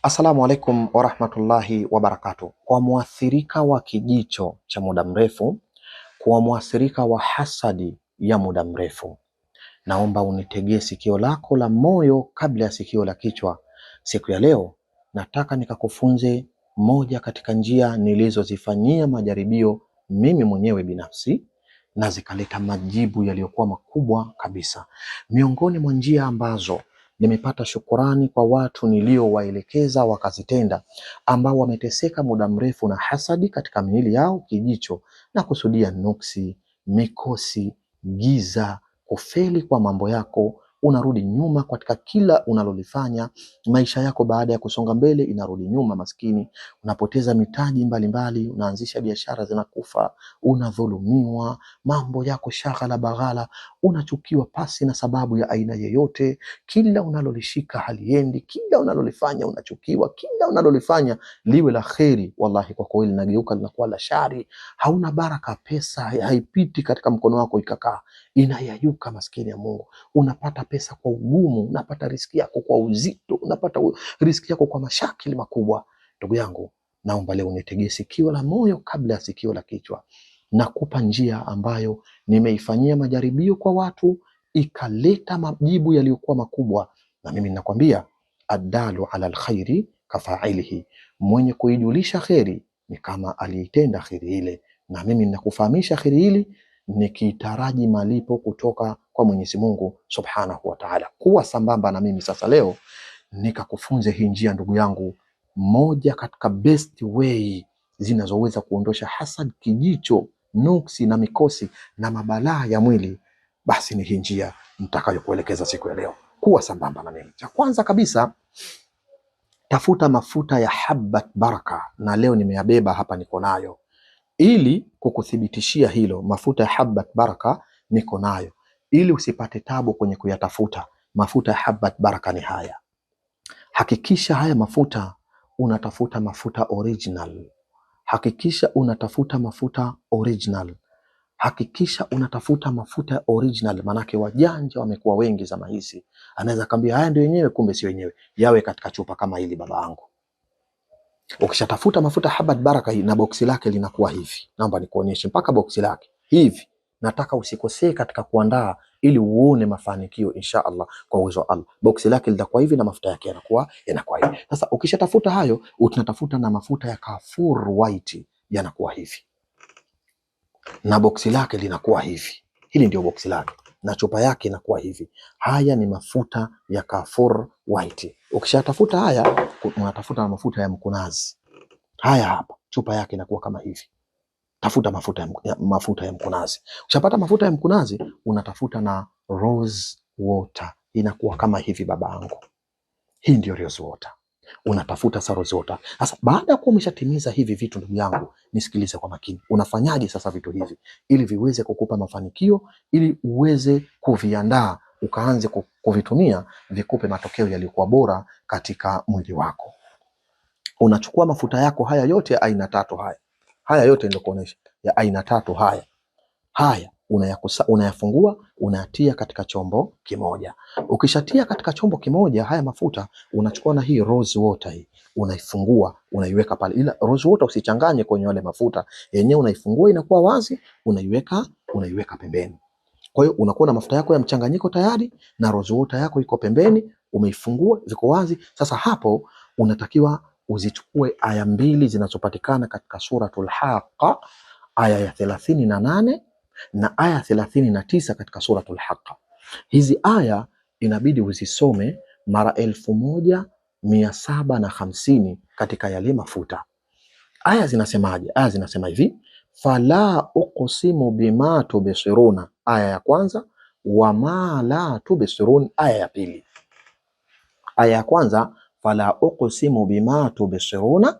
Assalamu alaikum warahmatullahi wabarakatuh. Kwa mwathirika wa kijicho cha muda mrefu, kwa mwathirika wa hasadi ya muda mrefu, naomba unitegee sikio lako la moyo kabla ya sikio la kichwa. Siku ya leo nataka nikakufunze moja katika njia nilizozifanyia majaribio mimi mwenyewe binafsi na zikaleta majibu yaliyokuwa makubwa kabisa. Miongoni mwa njia ambazo nimepata shukurani kwa watu niliowaelekeza wakazitenda, ambao wameteseka muda mrefu na hasadi katika miili yao, kijicho na kusudia nuksi, mikosi, giza, kufeli kwa mambo yako, unarudi nyuma katika kila unalolifanya. Maisha yako baada ya kusonga mbele inarudi nyuma, maskini. Unapoteza mitaji mbalimbali, unaanzisha biashara zinakufa, unadhulumiwa, mambo yako shaghala baghala, unachukiwa pasi na sababu ya aina yoyote. Kila unalolishika haliendi, kila unalolifanya unachukiwa, kila unalolifanya liwe la kheri, wallahi kwa kweli linageuka linakuwa la shari. Hauna baraka, pesa haipiti katika mkono wako ikakaa, inayayuka. Maskini ya Mungu, unapata pesa kwa ugumu, unapata riski yako kwa uzito, unapata riski yako kwa mashakili makubwa. Ndugu yangu, naomba leo unitegee sikio la moyo kabla ya sikio la kichwa. Nakupa njia ambayo nimeifanyia majaribio kwa watu, ikaleta majibu yaliyokuwa makubwa, na mimi ninakwambia adalu ala alkhairi kafailihi, mwenye kuidulisha kheri ni kama aliitenda kheri ile. Na mimi ninakufahamisha kheri hili nikitaraji malipo kutoka kwa Mwenyezi Mungu Subhanahu wa Ta'ala. Kuwa sambamba na mimi sasa leo nikakufunze hii njia, ndugu yangu, moja katika best way zinazoweza kuondosha hasad, kijicho, nuksi na mikosi na mabalaa ya mwili. Basi ni hii njia nitakayokuelekeza siku ya leo. Kuwa sambamba na mimi. Cha kwanza kabisa, tafuta mafuta ya Habbat Baraka, na leo nimeyabeba hapa, niko nayo ili kukuthibitishia hilo. Mafuta ya Habbat Baraka niko nayo ili usipate tabu kwenye kuyatafuta. Mafuta ya Habbat Baraka ni haya. Hakikisha haya mafuta unatafuta mafuta original. Hakikisha unatafuta mafuta original. Hakikisha unatafuta mafuta original, manake wajanja wamekuwa wengi zama hizi. Anaweza kambia haya ndio yenyewe, kumbe si yenyewe. Yawe katika chupa kama hili baba yangu. Ukishatafuta mafuta Habbat Baraka hii na boksi lake linakuwa hivi. Naomba nikuonyeshe mpaka boksi lake hivi. Nataka usikosee katika kuandaa ili uone mafanikio insha Allah kwa uwezo wa Allah. Boksi lake litakuwa hivi na mafuta yake yanakuwa hivi. Sasa ukishatafuta hayo, utunatafuta na mafuta ya Kafur White, yanakuwa hivi. Na boksi lake linakuwa hivi. Hili ndio boksi lake na chupa yake inakuwa hivi. Haya ni mafuta ya Kafur White. Ukishatafuta haya, unatafuta na mafuta ya mkunazi. Haya hapa, chupa yake inakuwa kama hivi. Tafuta mafuta ya mkunazi. Ukishapata mafuta ya mkunazi, unatafuta na rose water. Inakuwa kama hivi babangu. Hii ndio rose water. Unatafuta sa rose water. Sasa baada ya kuwa umeshatimiza hivi vitu, ndugu yangu, nisikilize kwa makini. Unafanyaje sasa vitu hivi ili viweze kukupa mafanikio, ili uweze kuviandaa ukaanze kuvitumia vikupe matokeo yaliyokuwa bora katika mwili wako? Unachukua mafuta yako haya yote ya aina tatu haya yote ndio kuonesha ya aina tatu haya unayafungua, unayatia katika chombo kimoja. Ukishatia katika chombo kimoja haya mafuta, unachukua na hii rose water hii, unaifungua, unaiweka pale. Ila rose water usichanganye kwenye wale mafuta yenyewe, unaifungua inakuwa wazi, unaiweka pembeni. Kwa hiyo unakuwa na mafuta yako ya mchanganyiko tayari na rose water yako iko pembeni, umeifungua, ziko wazi. Sasa hapo unatakiwa uzichukue aya mbili zinazopatikana katika suratul Haqa, aya ya 38 na aya 39 katika suratul Haqa. Hizi aya inabidi uzisome mara 1750 katika yale mafuta. Aya zinasemaje? Aya zinasema hivi: fala uqsimu bima tubsiruna, aya ya kwanza, wa ma la tubsirun, aya ya pili. Aya ya kwanza fala uqsimu bima tubsiruna,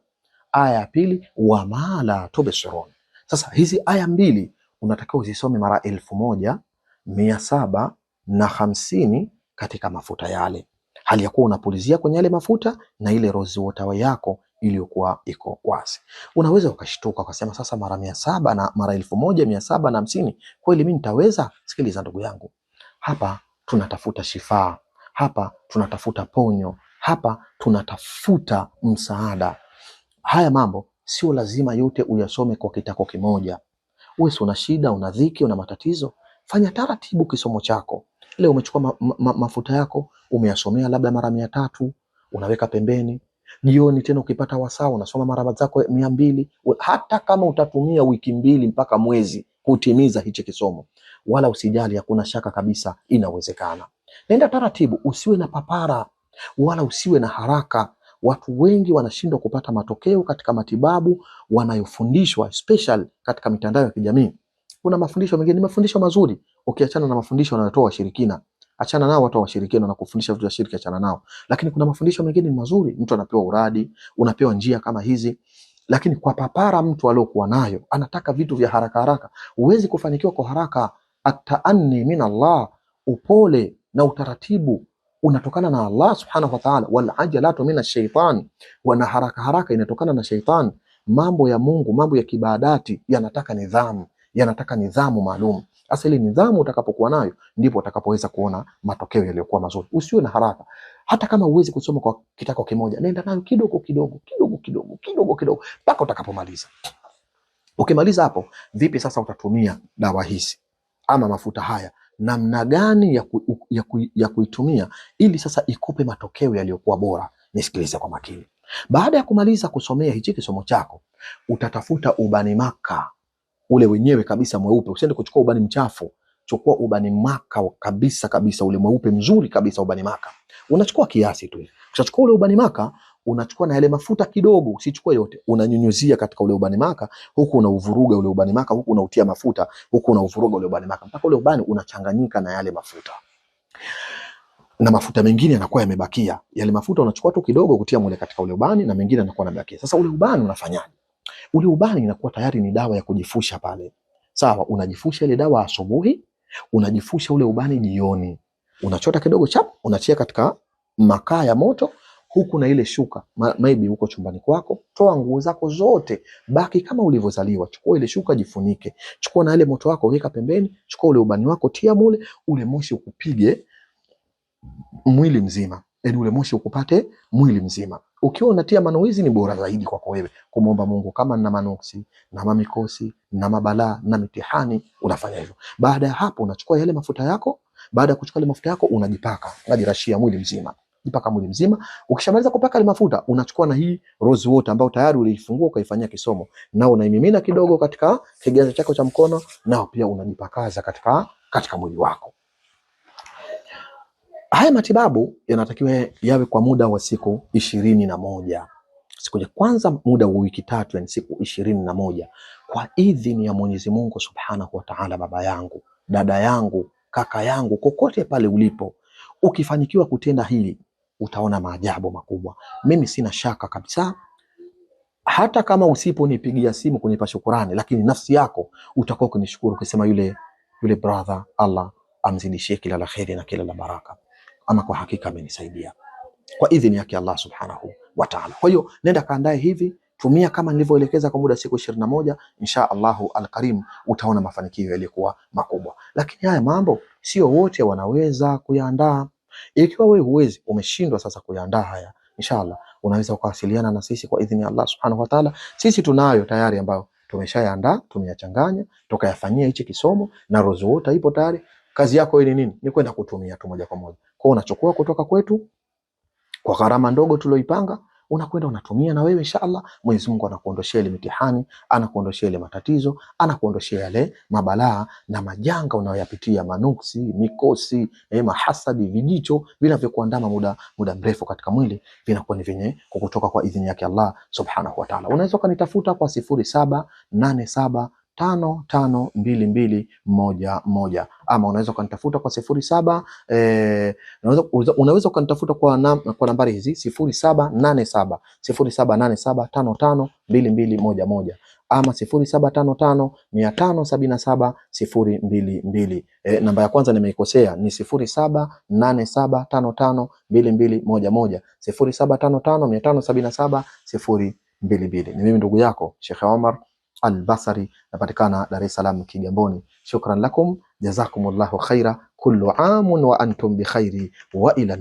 aya ya pili wa ma la tubsirun. Sasa hizi aya mbili unatakiwa uzisome mara 1750 katika mafuta yale, hali ya kuwa unapulizia kwenye yale mafuta na ile rose water yako iliyokuwa iko wazi. Unaweza ukashtuka ukasema, sasa mara 700 na mara 1750 kweli mimi nitaweza? Sikiliza ndugu yangu, hapa tunatafuta shifaa, hapa tunatafuta ponyo, Hapa tunatafuta msaada. Haya mambo sio lazima yote uyasome kwa kitako kimoja. Wewe una shida, una dhiki, una matatizo, fanya taratibu kisomo chako. Leo umechukua mafuta yako umeyasomea labda mara 300, unaweka pembeni. Jioni tena ukipata wasaa unasoma mara zako 200. Hata kama utatumia wiki 2 mpaka mwezi kutimiza hichi kisomo, wala usijali, hakuna shaka kabisa, inawezekana. Nenda taratibu, usiwe na papara wala usiwe na haraka. Watu wengi wanashindwa kupata matokeo katika matibabu wanayofundishwa, especially katika mitandao ya kijamii. Kuna mafundisho mengine ni mafundisho mazuri, ukiachana na mafundisho wanayotoa washirikina. Achana nao watu wa washirikina na kufundisha vitu vya shirki, achana nao. Lakini kuna mafundisho mengine ni mazuri, mtu anapewa uradi, unapewa njia kama hizi. Lakini kwa papara mtu aliyokuwa nayo, anataka vitu vya haraka haraka. Huwezi kufanikiwa kwa haraka. At-ta'anni min Allah, upole na utaratibu unatokana na Allah subhanahu wa ta'ala. Wal ajalatu min ash-shaytan, wana haraka haraka inatokana na shaytan. Mambo ya Mungu, mambo ya kibadati yanataka nidhamu, yanataka nidhamu maalum. Sasa ile nidhamu utakapokuwa nayo ndipo utakapoweza kuona matokeo yaliyokuwa mazuri. Usiwe na haraka. Hata kama uwezi kusoma kwa kitako kimoja, nenda nayo kidogo kidogo kidogo kidogo kidogo kidogo mpaka utakapomaliza. Ukimaliza hapo, vipi sasa utatumia dawa hizi ama mafuta haya, namna gani ya kuitumia ili sasa ikupe matokeo yaliyokuwa bora? Nisikilize kwa makini. Baada ya kumaliza kusomea hichi kisomo chako, utatafuta ubani maka ule wenyewe kabisa mweupe. Usiende kuchukua ubani mchafu, chukua ubani maka kabisa kabisa, ule mweupe mzuri kabisa, ubani maka. Unachukua kiasi tu. Ukishachukua ule ubani maka, unachukua na yale mafuta kidogo, usichukue yote. Unanyunyuzia katika ule ubani maka, huku unauvuruga ule ubani maka, huku unautia mafuta, huku unauvuruga ule ubani maka mpaka ule ubani unachanganyika na yale mafuta. Na mafuta mengine yanakuwa yamebakia. Yale mafuta unachukua tu kidogo kutia mule katika ule ubani, na mengine yanakuwa yamebakia. Sasa ule ubani unafanyaje? Ule ubani inakuwa tayari ni dawa ya kujifusha pale. Sawa, unajifusha ile dawa asubuhi, unajifusha ule ubani jioni. Unachota kidogo chap, unachia katika makaa ya moto, huku na ile shuka, maybe huko chumbani kwako, toa nguo zako zote, baki kama ulivyozaliwa. Chukua ile shuka jifunike. Chukua na ile moto wako weka pembeni, chukua ule ubani wako tia mule, ule moshi ukupige mwili mzima. Yaani ule moshi ukupate mwili mzima. Ukiwa unatia manuizi ni bora zaidi kwako wewe kumwomba Mungu. Kama na manuksi na mamikosi na mabalaa na mitihani, unafanya hivyo. Baada ya hapo unachukua yale mafuta yako. Baada ya kuchukua yale mafuta yako unajipaka, unajirashia mwili mzima. Jipaka mwili mzima. Ukishamaliza kupaka ile mafuta, unachukua na hii rose water ambayo tayari uliifungua ukaifanyia kisomo, na unaimimina kidogo katika kiganja chako cha mkono, na pia unajipakaza katika mwili wako. Haya matibabu yanatakiwa yawe kwa muda wa siku 21. Siku ya kwanza muda wa wiki 3, yani siku 21, kwa idhini ya Mwenyezi Mungu Subhanahu wa Ta'ala. Baba yangu, dada yangu, kaka yangu, kokote pale ulipo, ukifanikiwa kutenda hili utaona maajabu makubwa. Mimi sina shaka kabisa, hata kama usiponipigia simu kunipa shukrani, lakini nafsi yako utakuwa kunishukuru kusema yule brother, Allah amzidishie kila la kheri na kila la baraka. Ama kwa hakika amenisaidia kwa idhini yake Allah Subhanahu wa Ta'ala. Kwa hiyo nenda kaandae hivi, tumia kama nilivyoelekeza kwa muda siku 21, insha Allahu alkarim utaona mafanikio yalikuwa makubwa. Lakini haya mambo sio wote wanaweza kuyaandaa. Ikiwa wewe huwezi, umeshindwa sasa kuyaandaa haya, inshallah unaweza kuwasiliana na sisi kwa idhini ya Allah Subhanahu wa Ta'ala. Sisi tunayo tayari ambayo tumeshayaandaa, tumeyachanganya, tukayafanyia hichi kisomo, na rose water ipo tayari. Kazi yako ni nini? Ni kwenda kutumia tu moja kwa moja. Kwa unachukua kutoka kwetu kwa gharama ndogo tulioipanga, unakwenda unatumia, na wewe inshallah Mwenyezi Mungu anakuondoshia ile mitihani, anakuondoshia ile matatizo, anakuondoshia yale mabalaa na majanga unayoyapitia, manuksi, mikosi, mahasadi, vijicho vinavyokuandama muda mrefu katika mwili, vinakuwa ni vyenye kukutoka kwa idhini yake Allah Subhanahu wa Ta'ala. Unaweza kunitafuta kwa 0787 552211, ama unaweza ukanitafuta kwa 07 unaweza ukanitafuta kwa nambari hizi 0787 552211 ama 0755 577 022. Namba ya kwanza nimeikosea, ni 0787552211, 0755 577 022. Ni mimi ndugu yako Sheikh Omar Al-Basri, napatikana Dar es Salaam Kigamboni. Shukran lakum, jazakumullahu khaira, kullu amun wa antum bi khairi, wa ila